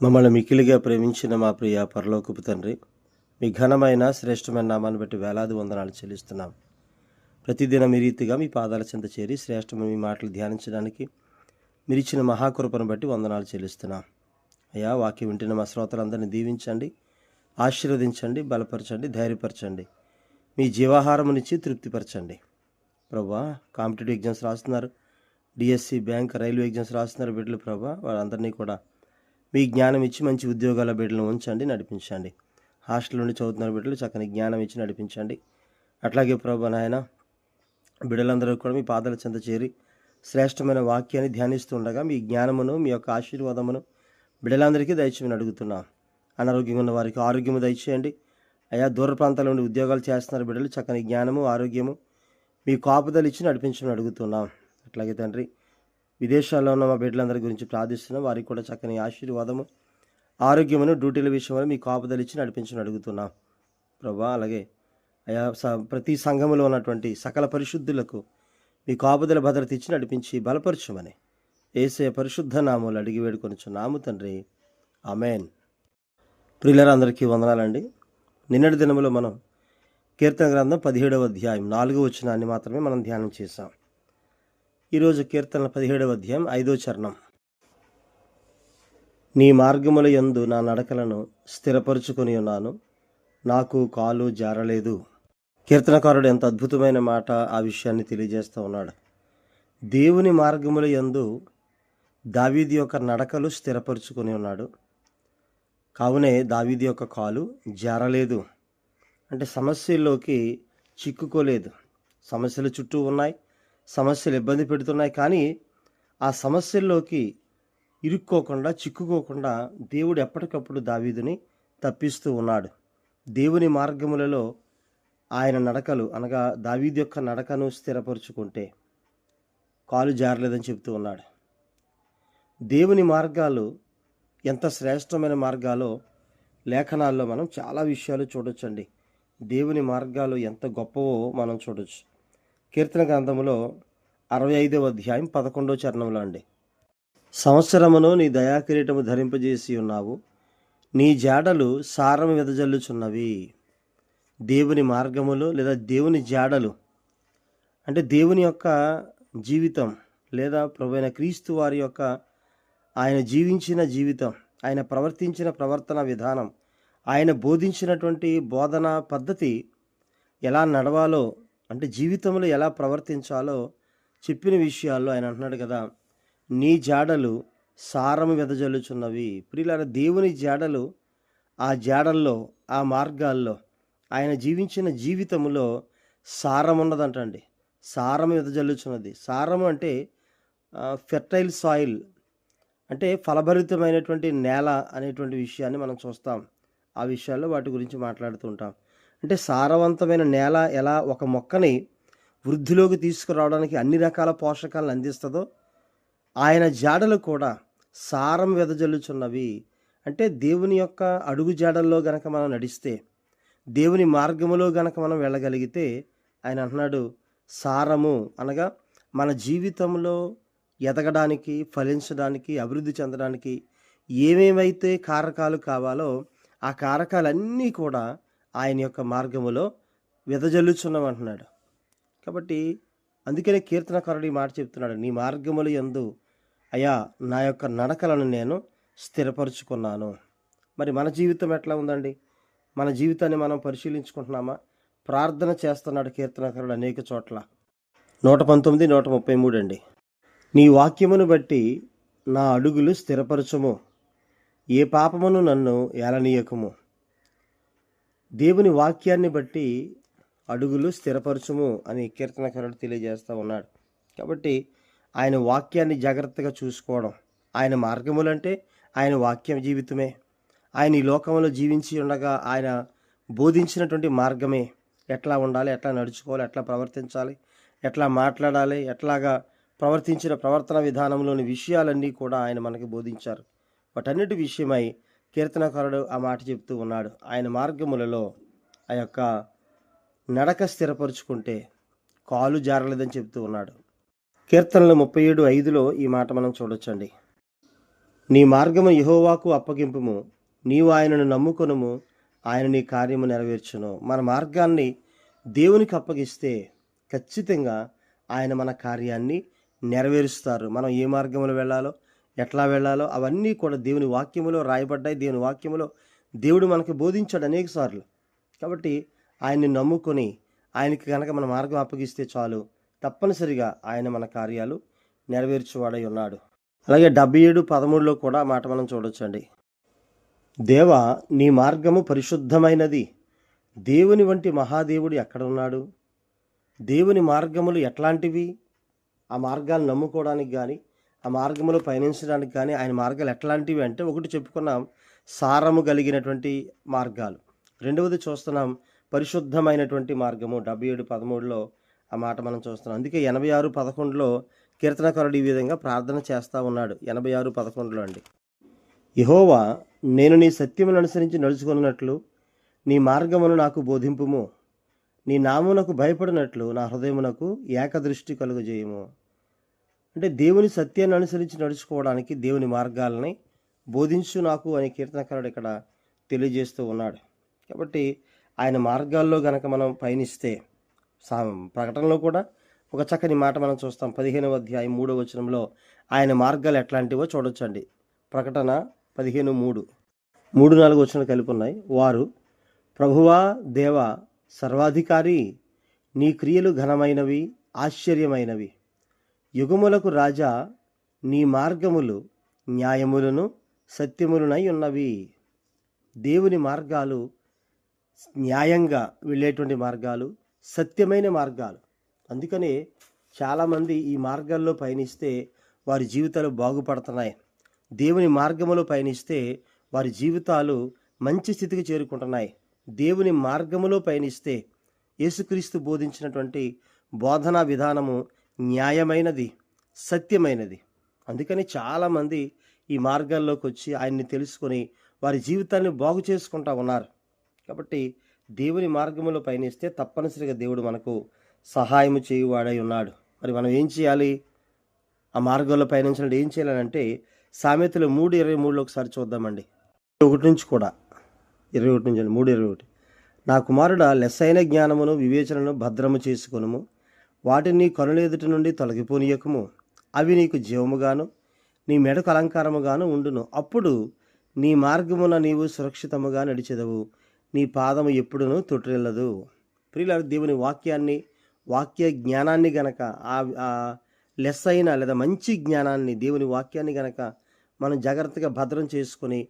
మమ్మల్ని మిక్కిలిగా ప్రేమించిన మా ప్రియ పరలోకపు తండ్రి, మీ ఘనమైన శ్రేష్టమైన నామాన్ని బట్టి వేలాది వందనాలు చెల్లిస్తున్నాం. ప్రతిదినం ఈ రీతిగా మీ పాదాల చెంత చేరి శ్రేష్టమైన మీ మాటలు ధ్యానించడానికి మీరిచ్చిన మహాకృపను బట్టి వందనాలు చెల్లిస్తున్నాం. అయ్యా, వాక్యం వింటున్న మా శ్రోతలందరినీ దీవించండి, ఆశీర్వదించండి, బలపరచండి, ధైర్యపరచండి, మీ జీవాహారమునిచ్చి తృప్తిపరచండి. ప్రభా, కాంపిటేటివ్ ఎగ్జామ్స్ రాస్తున్నారు, డిఎస్సి, బ్యాంక్, రైల్వే ఎగ్జామ్స్ రాస్తున్నారు బిడ్డలు. ప్రభా, వాళ్ళందరినీ కూడా మీ జ్ఞానం ఇచ్చి మంచి ఉద్యోగాల బిడ్డలను ఉంచండి, నడిపించండి. హాస్టల్ నుండి చదువుతున్న బిడ్డలు చక్కని జ్ఞానం ఇచ్చి నడిపించండి. అట్లాగే ప్రభు నాయన, బిడ్డలందరూ కూడా మీ పాదాల చెంత చేరి శ్రేష్టమైన వాక్యాన్ని ధ్యానిస్తూ ఉండగా మీ జ్ఞానమును, మీ యొక్క ఆశీర్వాదమును బిడ్డలందరికీ దయచేయమని అడుగుతున్నాం. అనారోగ్యంగా ఉన్న వారికి ఆరోగ్యము దయచేయండి. అయా, దూర ప్రాంతాల నుండి ఉద్యోగాలు చేస్తున్నారు బిడ్డలు, చక్కని జ్ఞానము, ఆరోగ్యము మీ కాపుదలు ఇచ్చి నడిపించమని అడుగుతున్నాం. అట్లాగే తండ్రి, విదేశాల్లో ఉన్న మా బిడ్డలందరి గురించి ప్రార్థిస్తున్నాం. వారికి కూడా చక్కని ఆశీర్వాదము, ఆరోగ్యమును, డ్యూటీల విషయంలో మీ కాపుదలు ఇచ్చి నడిపించని అడుగుతున్నాం ప్రభా. అలాగే అయా ప్రతి సంఘములో ఉన్నటువంటి సకల పరిశుద్ధులకు మీ కాపుదల భద్రత ఇచ్చి నడిపించి బలపరచమని యేసయ్య పరిశుద్ధ నామములు అడిగి వేడుకొనుచున్నాము తండ్రి, ఆమేన్. ప్రియులారందరికీ వందనాలండి. నిన్నటి దినములో మనం కీర్తన గ్రంథం 17వ అధ్యాయం 4వ వచనాన్ని మాత్రమే మనం ధ్యానం చేశాం. ఈరోజు కీర్తన 17వ అధ్యాయం 5వ చరణం. నీ మార్గముల యందు నా నడకలను స్థిరపరుచుకొని ఉన్నాను, నాకు కాలు జారలేదు. కీర్తనకారుడు ఎంత అద్భుతమైన మాట ఆ విషయాన్ని తెలియజేస్తూ ఉన్నాడు. దేవుని మార్గముల యందు దావీదు యొక్క నడకలు స్థిరపరుచుకొని ఉన్నాడు. కావునే దావీదు యొక్క కాలు జారలేదు. అంటే సమస్యల్లోకి చిక్కుకోలేదు. సమస్యలు చుట్టూ ఉన్నాయి, సమస్యలు ఇబ్బంది పెడుతున్నాయి, కానీ ఆ సమస్యల్లోకి ఇరుక్కోకుండా, చిక్కుకోకుండా దేవుడు ఎప్పటికప్పుడు దావీదుని తప్పిస్తూ ఉన్నాడు. దేవుని మార్గములలో ఆయన నడకలు అనగా దావీదు యొక్క నడకను స్థిరపరుచుకుంటే కాలు జారలేదని చెప్తూ ఉన్నాడు. దేవుని మార్గాలు ఎంత శ్రేష్టమైన మార్గాలో లేఖనాల్లో మనం చాలా విషయాలు చూడొచ్చండి. దేవుని మార్గాలు ఎంత గొప్పవో మనం చూడొచ్చు. కీర్తన గ్రంథములో 65వ అధ్యాయం 11వ చరణంలో అండి. సంవత్సరమును నీ దయాకిరీటము ధరింపజేసి ఉన్నావు, నీ జాడలు సారము వెదజల్లుచున్నవి. దేవుని మార్గములు లేదా దేవుని జాడలు అంటే దేవుని యొక్క జీవితం లేదా ప్రభువైన క్రీస్తు వారి యొక్క ఆయన జీవించిన జీవితం, ఆయన ప్రవర్తించిన ప్రవర్తన విధానం, ఆయన బోధించినటువంటి బోధన పద్ధతి, ఎలా నడవాలో అంటే జీవితంలో ఎలా ప్రవర్తించాలో చెప్పిన విషయాల్లో ఆయన అంటున్నాడు కదా, నీ జాడలు సారము వెదజల్లుచున్నవి. ప్రియులారా, దేవుని జాడలు, ఆ జాడల్లో, ఆ మార్గాల్లో ఆయన జీవించిన జీవితంలో సారం ఉన్నదంటండి. సారము వెదజల్లుచున్నది. సారము అంటే ఫెర్టైల్ సాయిల్ అంటే ఫలభరితమైనటువంటి నేల అనేటువంటి విషయాన్ని మనం చూస్తాం. ఆ విషయాల్లో వాటి గురించి మాట్లాడుతూ ఉంటాం. అంటే సారవంతమైన నేల ఎలా ఒక మొక్కని వృద్ధిలోకి తీసుకురావడానికి అన్ని రకాల పోషకాలను అందిస్తుందో, ఆయన జాడలు కూడా సారం వెదజల్లుచున్నవి. అంటే దేవుని యొక్క అడుగు జాడల్లో గనక మనం నడిస్తే, దేవుని మార్గములో గనక మనం వెళ్ళగలిగితే, ఆయన అంటున్నాడు సారము అనగా మన జీవితంలో ఎదగడానికి, ఫలించడానికి, అభివృద్ధి చెందడానికి ఏమేమైతే కారకాలు కావాలో ఆ కారకాలన్నీ కూడా ఆయన యొక్క మార్గములో వెదజల్లుచున్నామంటున్నాడు. కాబట్టి అందుకనే కీర్తనకారుడు ఈ మాట చెప్తున్నాడు, నీ మార్గముల యందు అయ్యా నా యొక్క నడకలను నేను స్థిరపరుచుకున్నాను. మరి మన జీవితం ఎట్లా ఉందండి? మన జీవితాన్ని మనం పరిశీలించుకుంటున్నామా? ప్రార్థన చేస్తున్నాడు కీర్తనకారుడు అనేక చోట్ల. 119, 133 అండి. నీ వాక్యమును బట్టి నా అడుగులు స్థిరపరచుము, ఏ పాపమును నన్ను ఏలనీయకుము. దేవుని వాక్యాన్ని బట్టి అడుగులు స్థిరపరచుము అని కీర్తనకారుడు తెలియజేస్తూ ఉన్నాడు. కాబట్టి ఆయన వాక్యాన్ని జాగ్రత్తగా చూసుకోవడం, ఆయన మార్గములంటే ఆయన వాక్యం జీవితమే. ఆయన ఈ లోకంలో జీవించి ఉండగా ఆయన బోధించినటువంటి మార్గమే. ఎట్లా ఉండాలి, ఎట్లా నడుచుకోవాలి, ఎట్లా ప్రవర్తించాలి, ఎట్లా మాట్లాడాలి, ఎట్లాగా ప్రవర్తించిన ప్రవర్తన విధానంలోని విషయాలన్నీ కూడా ఆయన మనకి బోధించారు. వాటన్నిటి విషయమై కీర్తనకారుడు ఆ మాట చెప్తూ ఉన్నాడు. ఆయన మార్గములలో ఆ యొక్క నడక స్థిరపరుచుకుంటే కాలు జారలేదని చెప్తూ ఉన్నాడు. కీర్తనలు 37:5లో ఈ మాట మనం చూడొచ్చండి. నీ మార్గము యెహోవాకు అప్పగింపుము, నీవు ఆయనను నమ్ముకొనుము, ఆయన నీ కార్యము నెరవేర్చును. మన మార్గాన్ని దేవునికి అప్పగిస్తే ఖచ్చితంగా ఆయన మన కార్యాన్ని నెరవేరుస్తారు. మనం ఏ మార్గంలో వెళ్ళాలో, ఎట్లా వెళ్ళాలో అవన్నీ కూడా దేవుని వాక్యములో రాయబడ్డాయి. దేవుని వాక్యములో దేవుడు మనకు బోధించాడు అనేక సార్లు. కాబట్టి ఆయన్ని నమ్ముకొని ఆయనకి కనుక మన మార్గం అప్పగిస్తే చాలు, తప్పనిసరిగా ఆయన మన కార్యాలు నెరవేర్చువాడై ఉన్నాడు. అలాగే 77:13 కూడా ఆ మాట మనం చూడొచ్చండి. దేవా, నీ మార్గము పరిశుద్ధమైనది. దేవుని వంటి మహాదేవుడు ఎక్కడున్నాడు? దేవుని మార్గములు ఎట్లాంటివి? ఆ మార్గాలు నమ్ముకోవడానికి కానీ, ఆ మార్గములో పయనించడానికి కానీ ఆయన మార్గాలు ఎట్లాంటివి అంటే, ఒకటి చెప్పుకున్నాం, సారము కలిగినటువంటి మార్గాలు. రెండవది చూస్తున్నాం, పరిశుద్ధమైనటువంటి మార్గము. 77:13 ఆ మాట మనం చూస్తున్నాం. అందుకే 86:11 కీర్తనకారుడు ఈ విధంగా ప్రార్థన చేస్తూ ఉన్నాడు. 86:11 అండి. యెహోవా, నేను నీ సత్యమును అనుసరించి నడుచుకున్నట్లు నీ మార్గమును నాకు బోధింపుము. నీ నామమునకు భయపడినట్లు నా హృదయమునకు ఏకదృష్టి కలుగజేయము. అంటే దేవుని సత్యాన్ని అనుసరించి నడుచుకోవడానికి దేవుని మార్గాలని బోధించు నాకు అని కీర్తనకారుడు ఇక్కడ తెలియజేస్తూ ఉన్నాడు. కాబట్టి ఆయన మార్గాల్లో గనక మనం పయనిస్తే, ప్రకటనలో కూడా ఒక చక్కని మాట మనం చూస్తాం. 15వ అధ్యాయం 3వ వచనంలో ఆయన మార్గాలు ఎట్లాంటివో చూడొచ్చండి. ప్రకటన 15:3, 3-4 వచనాలు కలిపి ఉన్నాయి. వారు, ప్రభువా, దేవా, సర్వాధికారి, నీ క్రియలు ఘనమైనవి, ఆశ్చర్యమైనవి. యుగములకు రాజా, నీ మార్గములు న్యాయములను సత్యములనై ఉన్నవి. దేవుని మార్గాలు న్యాయంగా వెళ్ళేటువంటి మార్గాలు, సత్యమైన మార్గాలు. అందుకనే చాలామంది ఈ మార్గాల్లో పయనిస్తే వారి జీవితాలు బాగుపడుతున్నాయి. దేవుని మార్గములో పయనిస్తే వారి జీవితాలు మంచి స్థితికి చేరుకుంటున్నాయి. దేవుని మార్గములో పయనిస్తే యేసుక్రీస్తు బోధించినటువంటి బోధనా విధానము న్యాయమైనది, సత్యమైనది. అందుకని చాలామంది ఈ మార్గాల్లోకి వచ్చి ఆయన్ని తెలుసుకొని వారి జీవితాన్ని బాగు చేసుకుంటూ ఉన్నారు. కాబట్టి దేవుని మార్గములో పయనిస్తే తప్పనిసరిగా దేవుడు మనకు సహాయము చేయువాడై ఉన్నాడు. మరి మనం ఏం చేయాలి? ఆ మార్గంలో పయనించాలంటే ఏం చేయాలంటే, సామెతలు 3:23 ఒకసారి చూద్దామండి. 1 నుంచి కూడా 21 నుంచి 3:21. నా కుమారుడా, లెస్సైన జ్ఞానమును వివేచనను భద్రము చేసుకొనుము. వాటిని కనుల ఎదుట నుండి తొలగిపోనీయకము. అవి నీకు జీవముగాను నీ మెడకు అలంకారముగాను ఉండును. అప్పుడు నీ మార్గమున నీవు సురక్షితముగా నడిచెదవు. నీ పాదము ఎప్పుడునూ తొట్టిల్లదు. ప్రియులారా, దేవుని వాక్యాన్ని, వాక్య జ్ఞానాన్ని గనక, ఆ లెస్సైన లేదా మంచి జ్ఞానాన్ని, దేవుని వాక్యాన్ని గనక మనం జాగ్రత్తగా భద్రం చేసుకొని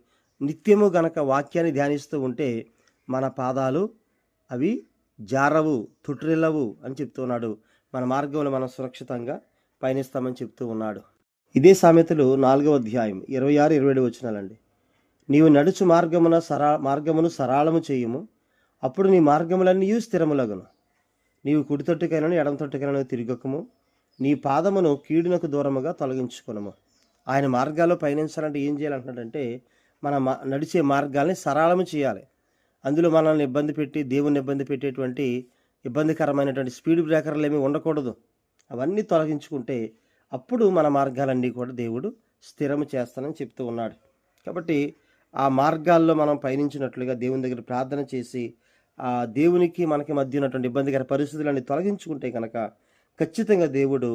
నిత్యము గనక వాక్యాన్ని ధ్యానిస్తూ ఉంటే మన పాదాలు అవి జారవు, తుట్రిల్లవు అని చెప్తున్నాడు. మన మార్గంలో మనం సురక్షితంగా పయనిస్తామని చెప్తూ ఉన్నాడు. ఇదే సామెతలు 4వ అధ్యాయం 26-27 వచనాలండి. నీవు నడుచు మార్గమును సరళము చేయుము. అప్పుడు నీ మార్గములన్నీ స్థిరములగును. నీవు కుడి తొట్టుకైనను ఎడమ తొట్టుకైనను తిరగకము. నీ పాదమును కీడునకు దూరముగా తొలగించుకొనుము. ఆయన మార్గాల్లో పయనించాలంటే ఏం చేయాలంటున్నాడంటే, మన నడిచే మార్గాల్ని సరళము చేయాలి. అందులో మనల్ని ఇబ్బంది పెట్టి, దేవుని ఇబ్బంది పెట్టేటువంటి ఇబ్బందికరమైనటువంటి స్పీడ్ బ్రేకర్లు ఏమీ ఉండకూడదు. అవన్నీ తొలగించుకుంటే అప్పుడు మన మార్గాలన్నీ కూడా దేవుడు స్థిరము చేస్తానని చెప్తూ ఉన్నాడు. కాబట్టి ఆ మార్గాల్లో మనం పయనించినట్లుగా దేవుని దగ్గర ప్రార్థన చేసి ఆ దేవునికి మనకి మధ్య ఉన్నటువంటి ఇబ్బందికర పరిస్థితులన్నీ తొలగించుకుంటే కనుక ఖచ్చితంగా దేవుడు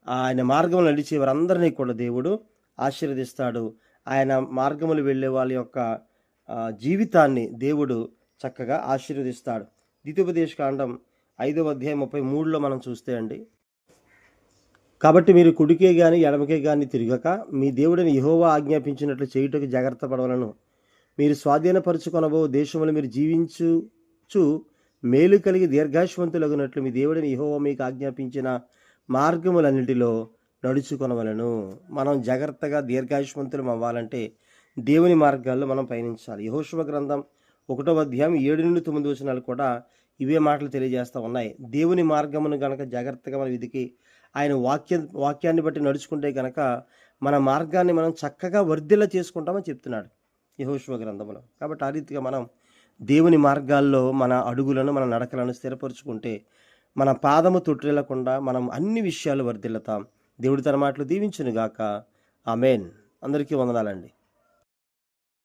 ఆయన మార్గంలో నడిచే వారందరినీ కూడా దేవుడు ఆశీర్వదిస్తాడు. ఆయన మార్గములు వెళ్ళే వాళ్ళ యొక్క జీవితాన్ని దేవుడు చక్కగా ఆశీర్వదిస్తాడు. ద్వితీయోపదేశకాండం 5వ అధ్యాయం 33లో మనం చూస్తే అండి, కాబట్టి మీరు కుడికే గాని ఎడమకే గాని తిరగక మీ దేవుడిని యెహోవా ఆజ్ఞాపించినట్లు చేయుటకు జాగ్రత్త పడవలను. మీరు స్వాధీనపరుచుకొనబో దేశములు మీరు జీవించు మేలు కలిగి దీర్ఘాయుష్మంతులగునట్లు మీ దేవుడిని యెహోవా మీకు ఆజ్ఞాపించిన మార్గములన్నిటిలో నడుచుకొనవలను. మనం జాగ్రత్తగా దీర్ఘాయుష్మంతులం అవ్వాలంటే దేవుని మార్గాల్లో మనం పయనించాలి. యెహోషువ గ్రంథం 1వ అధ్యాయం 7-9 వచనాలు కూడా ఇవే మాటలు తెలియజేస్తూ ఉన్నాయి. దేవుని మార్గమును గనక జాగ్రత్తగా మనం వెతికి ఆయన వాక్యాన్ని బట్టి నడుచుకుంటే కనుక మన మార్గాన్ని మనం చక్కగా వర్ధిల్ల చేసుకుంటామని చెప్తున్నాడు యెహోషువ గ్రంథంలో. కాబట్టి ఆ రీతిగా మనం దేవుని మార్గాల్లో మన అడుగులను, మన నడకలను స్థిరపరుచుకుంటే మన పాదము తొట్టిల్లకుండా మనం అన్ని విషయాలు వర్ధిల్లుతాం. దేవుడి తన మాటలు దీవించునుగాక. ఆమేన్. అందరికీ వందనాలండి.